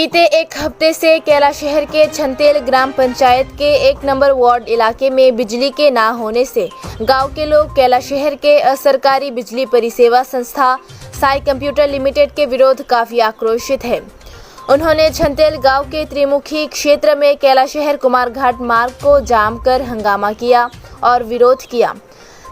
बीते एक हफ्ते से कैला शहर के छंतेल ग्राम पंचायत के 1 नंबर वार्ड इलाके में बिजली के ना होने से गांव के लोग कैला शहर के असरकारी बिजली परिसेवा संस्था साई कंप्यूटर लिमिटेड के विरोध काफी आक्रोशित है। उन्होंने छंतेल गांव के त्रिमुखी क्षेत्र में कैला शहर कुमारघाट मार्ग को जाम कर हंगामा किया और विरोध किया।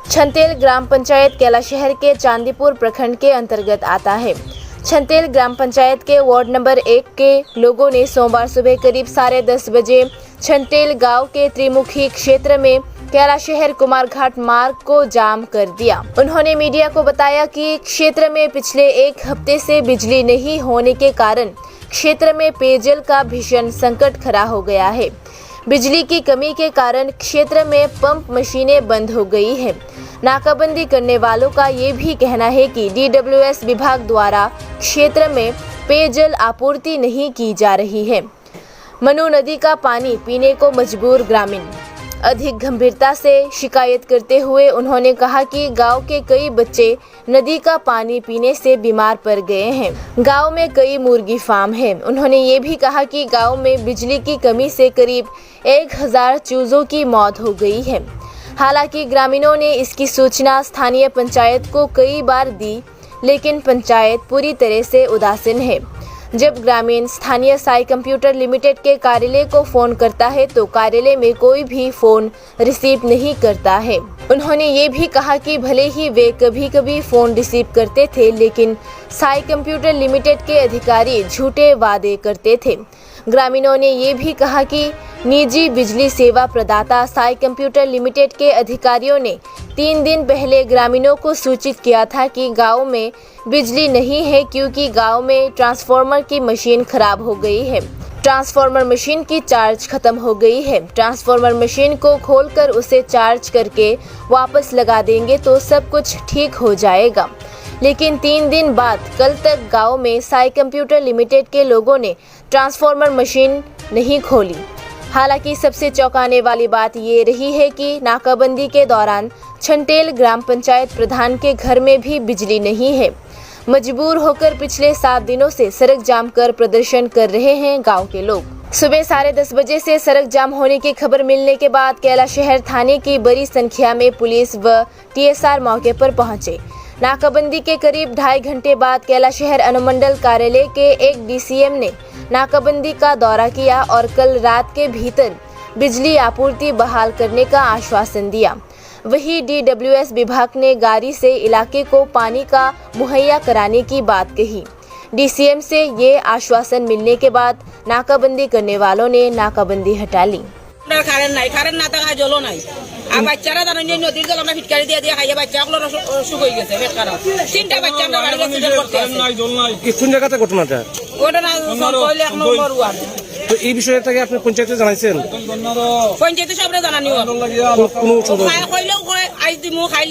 छंतेल ग्राम पंचायत कैला शहर के चांदीपुर प्रखंड के अंतर्गत आता है। छंतेल ग्राम पंचायत के वार्ड नंबर 1 के लोगों ने सोमवार सुबह करीब 10:30 बजे छंतेल गांव के त्रिमुखी क्षेत्र में कैला शहर कुमारघाट मार्ग को जाम कर दिया। उन्होंने मीडिया को बताया कि क्षेत्र में पिछले एक हफ्ते से बिजली नहीं होने के कारण क्षेत्र में पेयजल का भीषण संकट खड़ा हो गया है। बिजली की कमी के कारण क्षेत्र में पंप मशीनें बंद हो गई है। नाकाबंदी करने वालों का ये भी कहना है कि DWS विभाग द्वारा क्षेत्र में पेयजल आपूर्ति नहीं की जा रही है। मनु नदी का पानी पीने को मजबूर ग्रामीण। अधिक गंभीरता से शिकायत करते हुए उन्होंने कहा कि गांव के कई बच्चे नदी का पानी पीने से बीमार पड़ गए हैं। गांव में कई मुर्गी फार्म हैं। उन्होंने ये भी कहा कि गांव में बिजली की कमी से करीब 1000 चूजों की मौत हो गई है। हालांकि ग्रामीणों ने इसकी सूचना स्थानीय पंचायत को कई बार दी, लेकिन पंचायत पूरी तरह से उदासीन है। जब ग्रामीण स्थानीय साई कंप्यूटर लिमिटेड के कार्यालय को फोन करता है तो कार्यालय में कोई भी फोन रिसीव नहीं करता है। उन्होंने ये भी कहा कि भले ही वे कभी कभी फोन रिसीव करते थे, लेकिन साई कंप्यूटर लिमिटेड के अधिकारी झूठे वादे करते थे। ग्रामीणों ने ये भी कहा कि निजी बिजली सेवा प्रदाता साई कंप्यूटर लिमिटेड के अधिकारियों ने 3 दिन पहले ग्रामीणों को सूचित किया था कि गांव में बिजली नहीं है क्योंकि गांव में ट्रांसफार्मर की मशीन खराब हो गई है। ट्रांसफार्मर मशीन की चार्ज खत्म हो गई है। ट्रांसफार्मर मशीन को खोलकर उसे चार्ज करके वापस लगा देंगे तो सब कुछ ठीक हो जाएगा। लेकिन 3 दिन बाद कल तक गांव में साई कंप्यूटर लिमिटेड के लोगों ने ट्रांसफार्मर मशीन नहीं खोली। हालांकि सबसे चौंकाने वाली बात ये रही है कि नाकाबंदी के दौरान छंतेल ग्राम पंचायत प्रधान के घर में भी बिजली नहीं है। मजबूर होकर पिछले 7 दिनों से सड़क जाम कर प्रदर्शन कर रहे हैं गांव के लोग। सुबह 10:30 बजे से सड़क जाम होने की खबर मिलने के बाद कैला शहर थाने की बड़ी संख्या में पुलिस व TSR मौके पर पहुंचे। नाकाबंदी के करीब 2.5 घंटे बाद कैला शहर अनुमंडल कार्यालय के एक DCM ने नाकाबंदी का दौरा किया और कल रात के भीतर बिजली आपूर्ति बहाल करने का आश्वासन दिया। वहीं DWS विभाग ने गाड़ी से इलाके को पानी का मुहैया कराने की बात कही। DCM से ये आश्वासन मिलने के बाद नाकाबंदी करने वालों ने नाकाबंदी हटा ली। বাচ্চারা জানেন নদীর জল আমরা ফিটকারি দিয়ে দিয়ে খাইয়ে বাচ্চাগুলো অসুখ হয়ে গেছে পেট খারাপ। 3টা বাচ্চা আমরা গাড়ি অ্যাক্সিডেন্ট করতে আছে। কোন জায়গাতে ঘটনাটা? ঘটনা সরকইলে 1 নম্বর ওয়ার্ড। তো এই বিষয়টা কি আপনি পঞ্চায়েতে জানাইছেন? পঞ্চায়েতে সবরে জানানি কোনো সুযোগ কইলেও কয় আইজ দিমু খাইল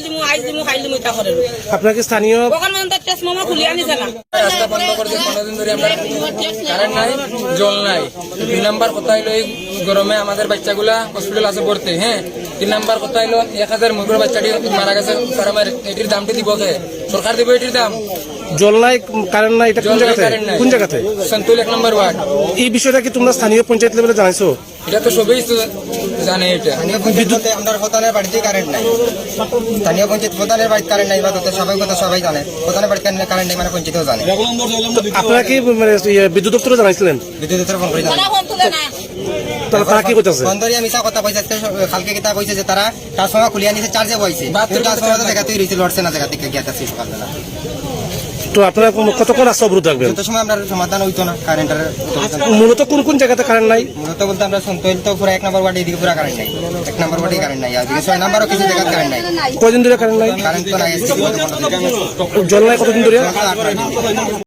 দিমু তা করে। আপনার কি স্থানীয় ওখান মধ্যে টেস্ট মামা খুলি আনিছে না। রাস্তা বন্ধ করে দিয়ে 15 দিন ধরে আমরা কারেন্ট নাই, জল নাই। 2 নাম্বার কথা হলো এই গরমে আমাদের বাচ্চাগুলা হসপিটাল আছে পড়তে। হ্যাঁ, 3 নাম্বার কথা হলো 1000 মুরগির বাচ্চাটি মারা গেছে। স্যার আমার এটির দামটি দিব কে? সরকার দিব এটির দাম? জল নাই, কারেন্ট নাই, এটা কোন জায়গাতে? কোন জায়গাতে? সন্তুল 1 নম্বর ওয়ার্ড। এই বিষয়টা কি তোমরা স্থানীয় পঞ্চায়েত লেভেলে জানাইছো? এটা তো সবাই জানে। এটা আমরা প্রধানের বাড়িতে কারেন্ট নাই, স্থানীয় পঞ্চায়েত প্রধানের বাড়িতে কারেন্ট নাই, বা সবাই জানে প্রধানের বাড়িতে কারেন্ট নাই, মানে পঞ্চায়েতেও জানে। আপনারা কি বিদ্যুৎ দপ্তরে জানাইছিলেন? বিদ্যুৎ দপ্তরে ফোন করে জানাই। তাহলে তারা কি করতেছে? ফোন ধরে মিছা কথা কইছে, কালকে কিতা কইছে যে তারা ট্রান্সফর্মার খুলিয়ে আনিছে, চার্জে বইছে, ট্রান্সফর্মার জায়গাতেই রইছে, লড়ছে না, জায়গা থেকে গিয়ে সুইচ পাবে না। তো আপনারা কতক্ষণ রাস্তা অবরোধ রাখবেন? যত সময় আমরা সমাধান হইতো না কারেন্টের। মূলত কোন কোন জায়গাতে কারেন্ট নাই? মূলত বলতে আমরা সন্তোল তো পুরো 1 নম্বর ওয়ার্ডে এদিকে পুরো কারেন্ট নাই, 1 নম্বর ওয়ার্ডে কারেন্ট নাই, আর 6 নম্বরও কিছু জায়গায় কারেন্ট নাই। কয়দিন ধরে কারেন্ট নাই? কারেন্ট তো নাই, জল নাই কতদিন ধরে?